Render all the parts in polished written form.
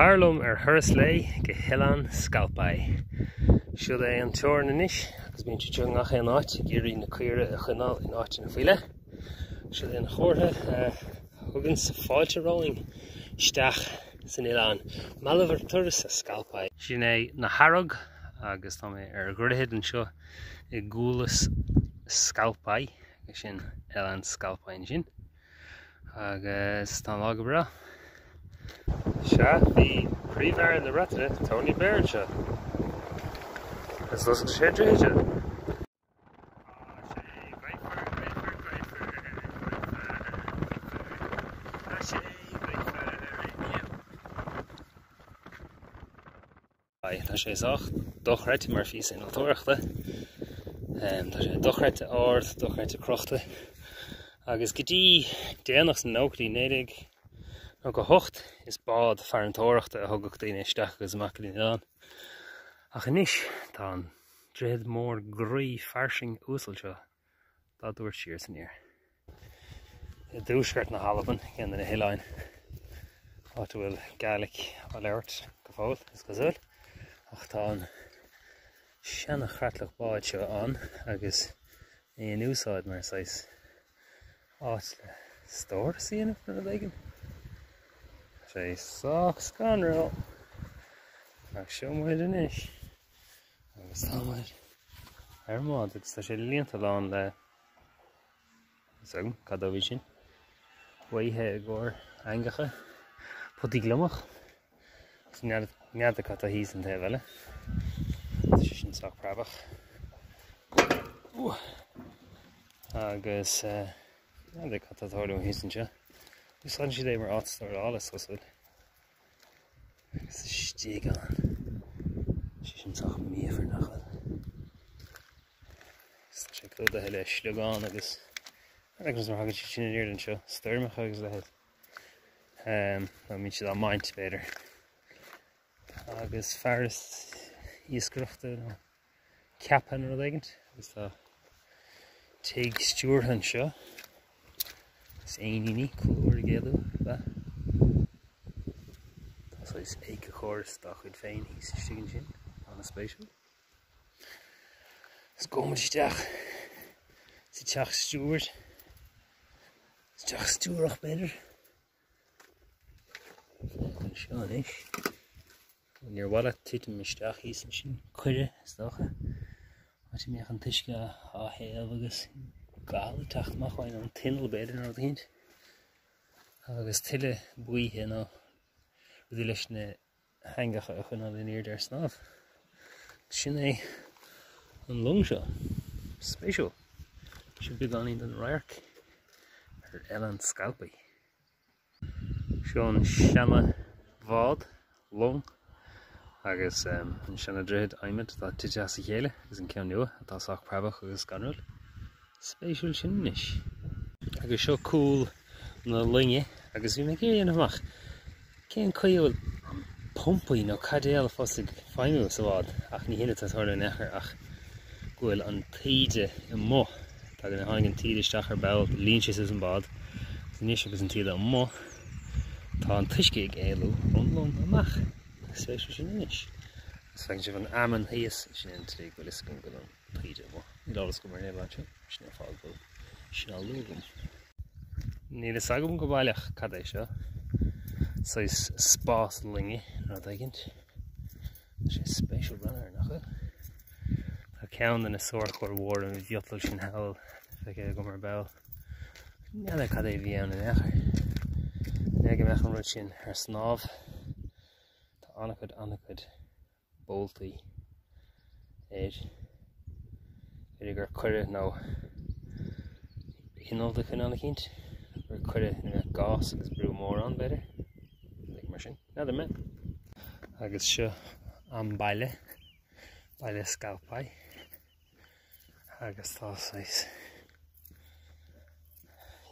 Harlum thuras lei go hEilean Scalpaigh. Siúd é an teoir na níis, agus bíonn siad nach an áit géirí na cuireadh a chuinál in áit na bhuiile. Siúd é an chomhartha thugann sa fáilte rolling isteach san hEilean. Malamh Turas a Scalpaigh. Sin é na harrog agus tá mé ar ghruithead an seo I gúlas Scalpaigh agus sin hEilean Scalpaigh sin. Agus tá lága bra. Seo bhí príomhhear na ratana Tony Baird seo. Is los sé dréide. Tá sé ach dochreite mar fís in altóireachta. Tá sé dochreite ard, dochreite crochta. Agus go dtí déanamh san nóchtaí nédig nó go hocht is bád fear an tóireachta a thugach daoine isteach agus amach in hEilean. Ach inis tá an dread mór grí farsing úsal seo dá dúirt siar san iar. Tuaisceart na hAlbain gan na hEilean. Áit bhfuil Gaelic á leirt go fáil is go súil. Ach tá an seanna chreatlach báid seo an agus é an úsáid mar sais áit le stór síanamh na bhéigean. Sé soch scanril ach seo muid inis. Agus tá muid ar mád agus tá sé líonta lán le agam cadó bhí sin. Waithe a gcóir aingecha putí glumach. Nead a catá híos an taifeadadh. Tá sé sin soch preabach. Agus nead a catá tóirú híos an seo. Is an siad é mar átastóir álas osfuil. Agus is stíag an. Sí sin soch míomhar nachfuil. Is sé clúd a le slúgáin agus agus mar hagad sin in iardan seo. Stoirmach agus le head. Tá mín siad á maint beidir. Agus fearras íoscrochta nó ceapan ar dhéigint. Agus tá teag stúrthan seo. Is aonaí cúlúir a géadú ba. Tá is éic a chóras dá chuid féin hí sa stígann sin an a spéisiúil. Is gomad isteach sa teach stúr. Is teach stúrach beidir. An seo an éis. Níor bhla titim isteach hí san sin cuire is dócha. Áit méach an tuisce á héamh agus gála teachtach bhain an tinal beidir nó dhéint. Agus tuile buíthe nó rudí leis na hangacha a chuinál in iard ar snámh. Sin é an lung seo. Spéisiúil. Sin beag an iad an rairc ar hEilean Scalpaigh. Seo an seanna bhád, lung, agus an seanna dread aimimid tá tuite sa chéile agus an ceann nua atá soch preabach agus ganrúil. Spéisiúil sin inis. Agus seo cúl na linge agus bhí mé géiríonn amach. Cén caol an pompaí nó cadéal fosig feimú sa bhád ach ní hinne tá thorna nechar ach gúil an taide I mo. Tá gan haing an tíide isteach ar bell líonsis is an bád. Níos agus an tíide an mo. Tá an tuisce ag éalú an lom amach. Spéisiúil sin inis. Is feicin sibh an aman thaíos sin an trí goil is go an taide mo. Ní láras go mar néamh seo sin ar fáil go sin á lúgam. Níl is agam go baileach cad é seo. So is spás linge nó dhéigint. Sé spéisiúil brenn ar nachfuil. Tá ceann in na sóir chuir mhór an bhiotal sin heall feice go mar bell. Nead cad é bhí ann in echar. Neag meach an rud sin ar snámh. Tá annachcuid bóltaí éid. Idir gur cuire nó inolta chun anna cínt. Gur cuire na gás agus brú mór an beidir. Mar sin. Nadidir me. Agus seo an baile Scalpaigh. Agus tá sais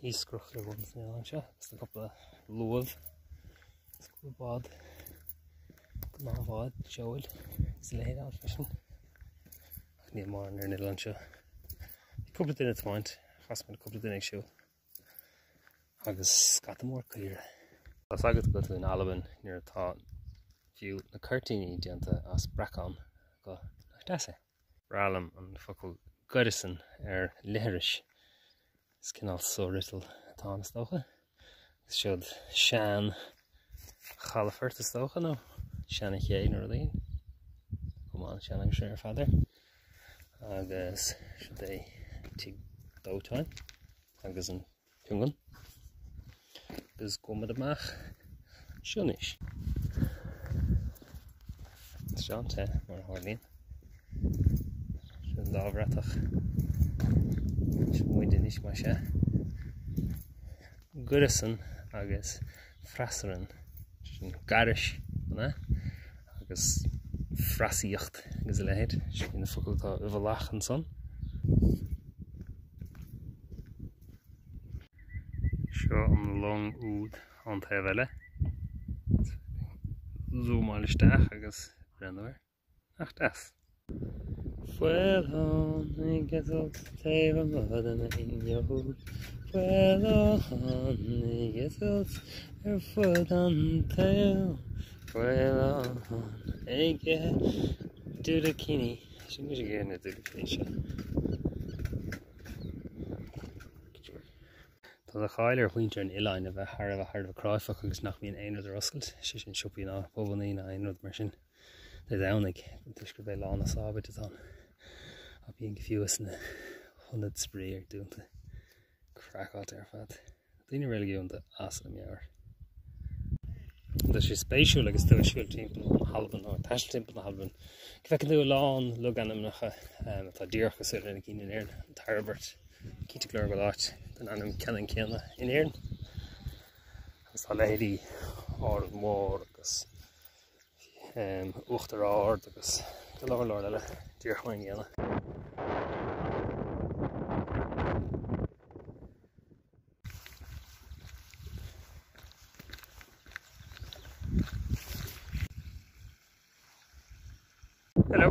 íoscroch le bhaint na an seo. Is a cúpla luamh. Is cúpla bád. Má bhád seoil. Is le héad freisin. Ach níl mar ar na an seo. Cúpla duine táint. Chas mar cúpla duine ag siúil. Agus scata mór clear. Tá agad go in Albain níor atá fiú na curtíní déanta as bracán go nach deasa. Rálam an focail gurisan litheris is cinál sórital atá na stócha. Is siúd sean chalafort is stócha nó seanna chéad nó líon. Gomán seanna go sé feadh. Agus siúd é tí dótáin agus an piúngan. Agus gomad amach siúnis. Sean te mar hálín. Siúd lábhreatach. Muide níos mai sé. Gurisan agus frasaran sin garis agus frasíocht agus lehéad sin na focailtá uvalach an son. Seo an long úd an taifeadadh. Zúmáil isteach agus brennhar ach das. Fuelón I getal taifeadadh modana in Yahud. Fuelón I getal fud an tail. Fuelón I get dúdacíní. Sin is géir na dúdacíní se. Tá a cháil chuintear an hEilean a bheith thar cráifach agus nach bhíon aonrad ar oscailt si sin siúpaí ná pobaní na aonrad mar sin le dhéanamh tuis gur bheith lán a sábhaid atá a bhíon go fiúas na 100 spré ar dúnta crackát ar fad. Daoine réile gúnta as am meabhar. Tá sé spéisiúil agus tuaisceart timpeall na hAlban nó taisteal timpeall na hAlban. Go bhfeiceann tú lán lu anam nacha atá díorchas ar na cíine éireann an tarbert. Cíte glór go láit den anam ceann céanna in éireann. Agus tá léirí ard mór agus uachtar ard agus go leor eile díorchain chéanna. Hello.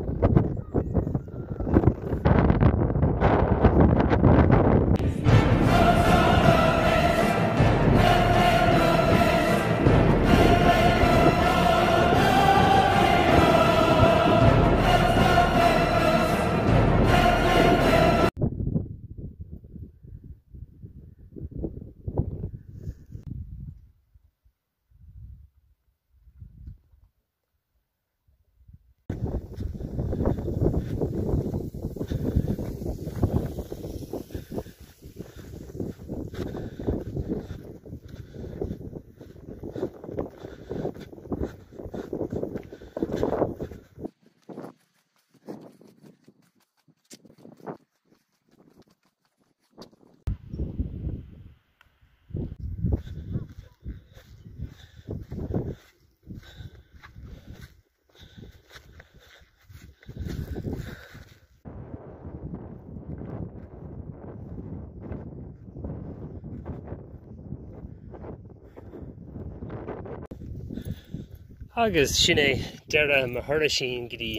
Agus sin é deire mo thuirle sin go dtí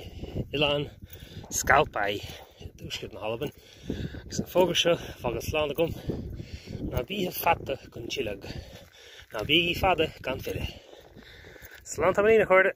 hEilean Scalpaigh Tuaisceart na Albain. Agus an fógra seo fágad slán agam ná bíthe feadh chun tiileag ná bíí feadh gan feadh. Slán tá maní na chuirde.